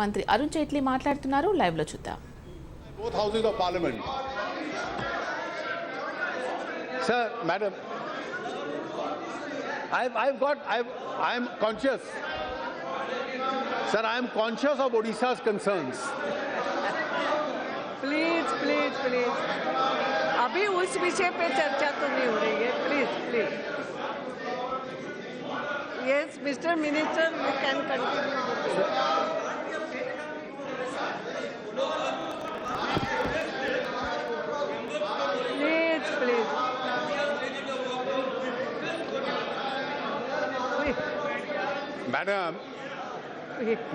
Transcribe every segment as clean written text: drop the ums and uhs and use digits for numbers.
మంత్రి అరుణ్ జైట్లీ మాట్లాడుతున్నారు. లైవ్ లో చూద్దాం. Both houses of parliament. Sir, madam, I am conscious. Sir, I am conscious of Odisha's concerns. Please please please अभी उस विषय पे चर्चा तो नहीं हो रही है. Please please. Yes mister minister, you can continue. Please please.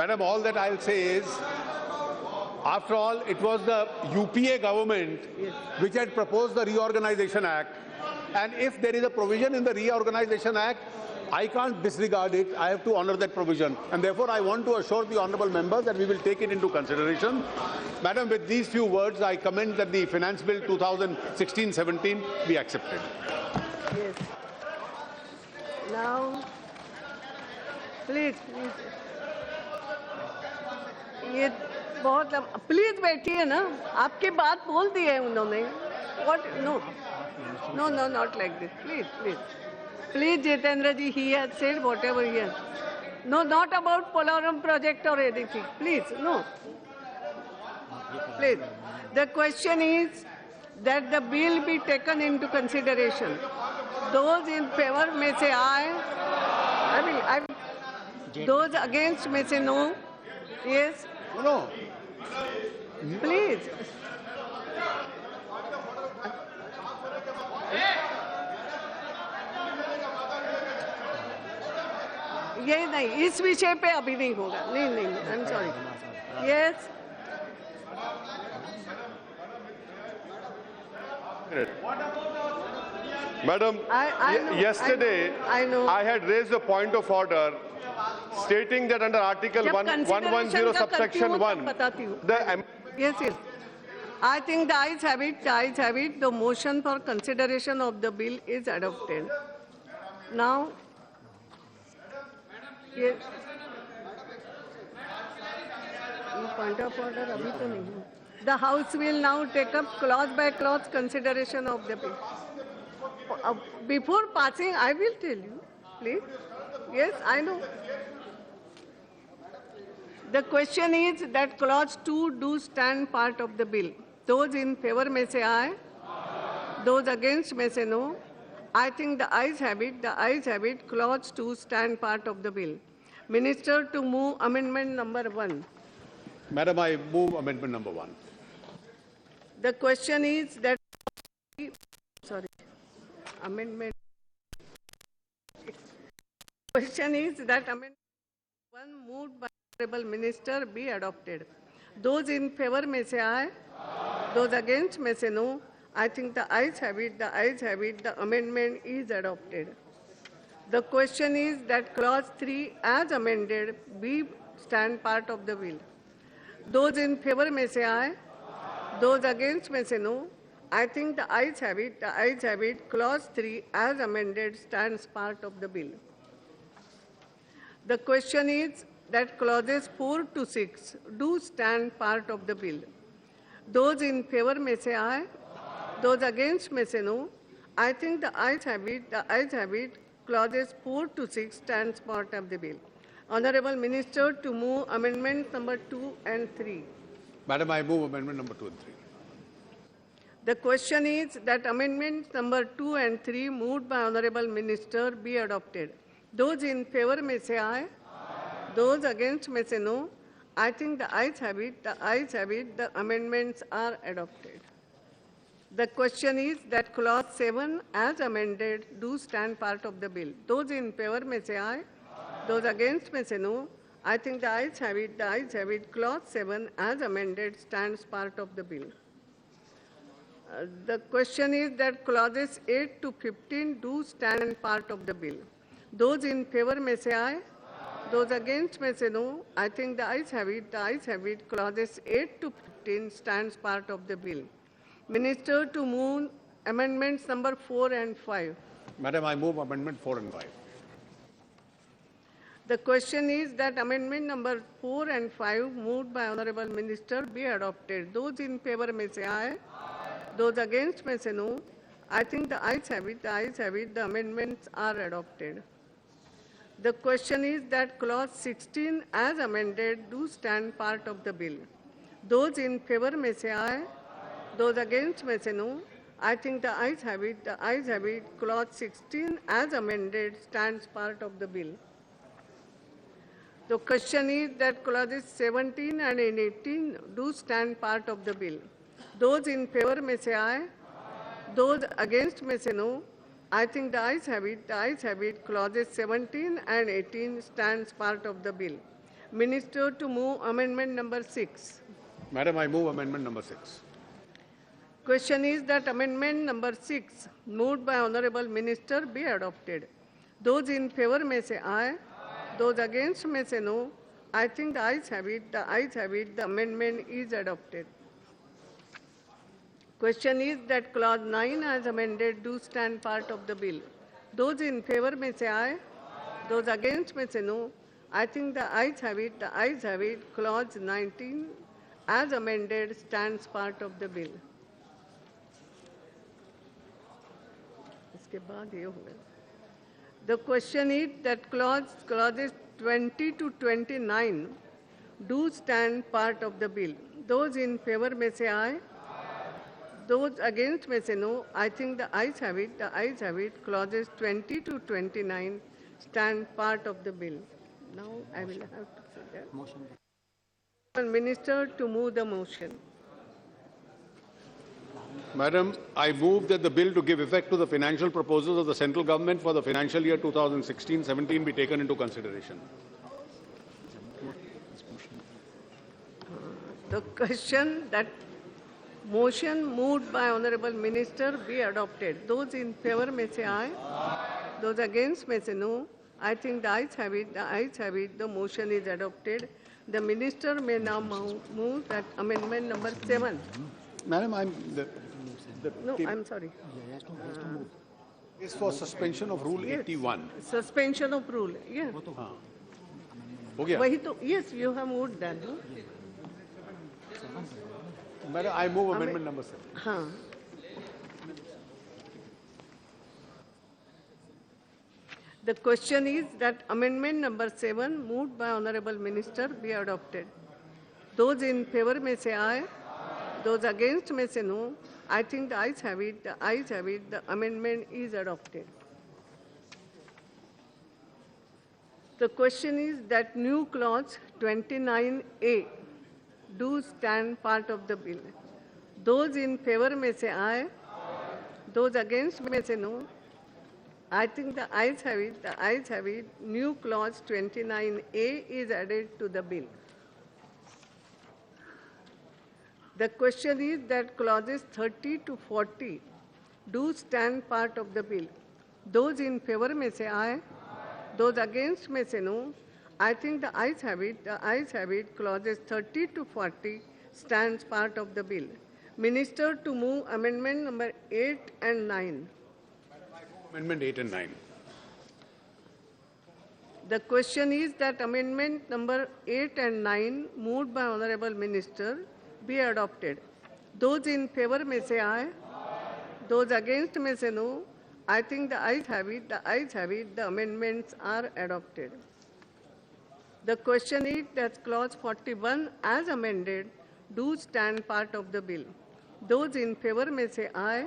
Madam, all that I'll say is, after all, it was the UPA government which had proposed the Reorganization Act. And if there is a provision in the Reorganization Act, I can't disregard it. I have to honor that provision. And therefore, I want to assure the honorable members that we will take it into consideration. Madam, with these few words, I commend that the Finance Bill 2016-17 be accepted. Yes. Now, please, please. ये बहुत please बैठिए ना. आपकी बात बोल दी है उन्होंने. What? No no no not like this. Please please please Jitendra ji, he has said whatever he has. No, not about Polavaram project और anything. Please no. Please. The question is that the bill be taken into consideration. Those in favor may say aye. Those against may say no. Yes. No. Please. ये नहीं, इस विषय पे अभी नहीं होगा. नहीं नहीं, I am sorry. Yes. Madam, yesterday I had raised a point of order stating that under Article 110 subsection 1, yes, yes. I think the ayes have it. The ayes have it. The motion for consideration of the bill is adopted. Now, yes. Point of order अभी तो नहीं. The House will now take up clause by clause consideration of the bill. Before passing, I will tell you, please. Yes, I know. The question is that clause 2 do stand part of the bill. Those in favor may say aye. Those against may say no. I think the ayes have it. The ayes have it. Clause 2 stand part of the bill. Minister to move amendment number 1. Madam, I move amendment number 1. The question is that, sorry, amendment. Question is that amendment 1 moved by Honorable Minister be adopted. Those in favor may say aye. Those against may say no. I think the ayes have it. The ayes have it. The amendment is adopted. The question is that clause 3 as amended be stand part of the bill. Those in favor may say aye. Those against may say no. I think the ayes have it. The ayes have it. Clause 3 as amended stands part of the bill. The question is that clauses 4 to 6 do stand part of the bill. Those in favor may say aye. Those against may say no. I think the ayes have it. The ayes have it. Clauses 4 to 6 stands part of the bill. Honorable Minister to move amendments number 2 and 3. Madam, I move amendment number 2 and 3. The question is that amendments number 2 and 3 moved by Honorable Minister be adopted. Those in favor may say aye. Those against may say no. I think the ayes have it. The ayes have it. The amendments are adopted. The question is that clause 7 as amended do stand part of the bill. Those in favor may say aye. Those against may say no. I think the ayes have it. The ayes have it. Clause 7 as amended stands part of the bill. The question is that clauses 8 to 15 do stand part of the bill. Those in favor may say aye. Those against may say no. I think the ayes have it. The ayes have it. Clauses 8 to 15 stands part of the bill. Minister to move amendments number 4 and 5. Madam, I move amendment 4 and 5. The question is that amendment number 4 and 5 moved by Honorable Minister be adopted. Those in favor may say aye. Those against may say no. I think the ayes have it. The ayes have it. The amendments are adopted. The question is that clause 16 as amended do stand part of the bill. Those in favor may say aye. Those against may say no. I think the ayes have it. The ayes have it. Clause 16 as amended stands part of the bill. The question is that clauses 17 and 18 do stand part of the bill. Those in favor may say aye. Those against may say no. I think the ayes have it. The ayes have it. Clauses 17 and 18 stands part of the bill. Minister to move amendment number 6. Madam, I move amendment number 6. Question is that amendment number 6 moved by Honorable Minister be adopted. Those in favor may say aye. Those against may say no. I think the ayes have it. The ayes have it. The amendment is adopted. Question is that clause 9 as amended do stand part of the bill. Those in favor may say aye. Those against may say no. I think the ayes have it. The ayes have it. Clause 19 as amended stands part of the bill. इसके बाद ये होगा. The question is that clauses 20 to 29 do stand part of the bill. Those in favor may say aye. Those against may say no. I think the ayes have it. The ayes have it. Clauses 20 to 29 stand part of the bill. Now I will have to say that. Minister to move the motion. Madam, I move that the bill to give effect to the financial proposals of the central government for the financial year 2016-17 be taken into consideration. The question that motion moved by Honorable Minister be adopted. Those in favor may say aye. Those against may say no. I think the ayes have it. The ayes have it. The motion is adopted. The Minister may now move that amendment number 7. Madam, I'm sorry. Is for suspension of Rule Yes. 81. Suspension of rule. Yeah. हो गया? वही तो, yes, you have moved that. No? Madam, I move amendment number 7. हाँ. The question is that amendment number 7 moved by Honorable Minister be adopted. Those in favor may say aye. Those against may say no. I think the ayes have it. The ayes have it. The amendment is adopted. The question is that new clause 29A do stand part of the bill. Those in favor may say aye. Those against may say no. I think the ayes have it. The ayes have it. New clause 29A is added to the bill. The question is that clauses 30 to 40 do stand part of the bill. Those in favor may say aye. Those against may say no. I think the ayes have it. The ayes have it. Clauses 30 to 40 stands part of the bill. Minister to move amendment number 8 and 9. Amendment 8 and 9. The question is that amendment number 8 and 9 moved by Honorable Minister be adopted. Those in favor may say aye. Those against may say no. I think the ayes have it. The ayes have it. The amendments are adopted. The question is that clause 41 as amended do stand part of the bill. Those in favor may say aye.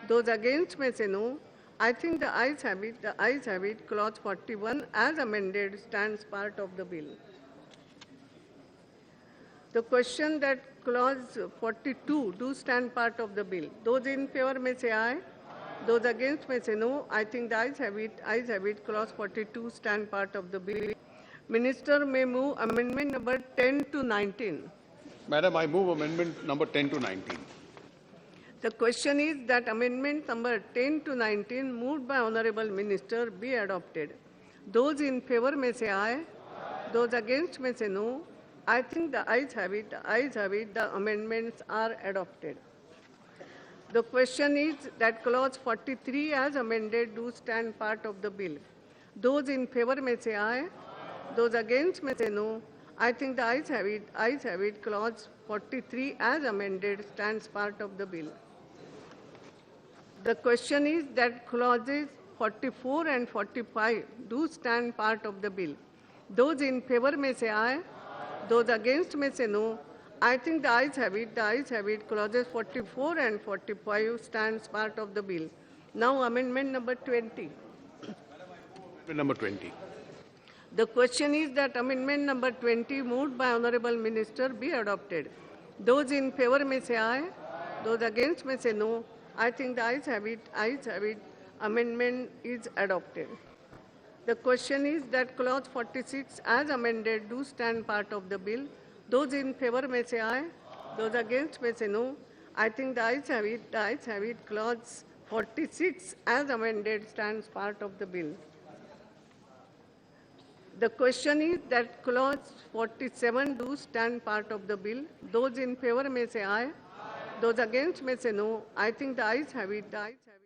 Those against may say no. I think the ayes have it. The ayes have it. Clause 41 as amended stands part of the bill. The question that clause 42 do stand part of the bill. Those in favor may say aye. Those against may say no. I think the ayes have it. Ayes have it. Clause 42 stand part of the bill. Minister may move amendment number 10 to 19. Madam, I move amendment number 10 to 19. The question is that amendment number 10 to 19 moved by Honorable Minister be adopted. Those in favor may say aye. Those against may say no. I think the ayes have it. The ayes have it. The amendments are adopted. The question is that clause 43 as amended do stand part of the bill. Those in favor may say aye. Those against may say no. I think the ayes have it. Ayes have it. Clause 43 as amended stands part of the bill. The question is that clauses 44 and 45 do stand part of the bill. Those in favor may say aye. Those against may say no. I think the ayes have it. The ayes have it. Clauses 44 and 45 stands part of the bill. Now amendment number 20. Number 20. The question is that amendment number 20 moved by Honorable Minister be adopted. Those in favor may say aye. Those against may say no. I think the ayes have it. Ayes have it. Amendment is adopted. The question is that clause 46 as amended do stand part of the bill. Those in favor may say aye. Those against may say no. I think the ayes have it. The ayes have it. Clause 46 as amended stands part of the bill. The question is that clause 47 do stand part of the bill. Those in favor may say aye. Those against may say no. I think the ayes have it. The ayes have it.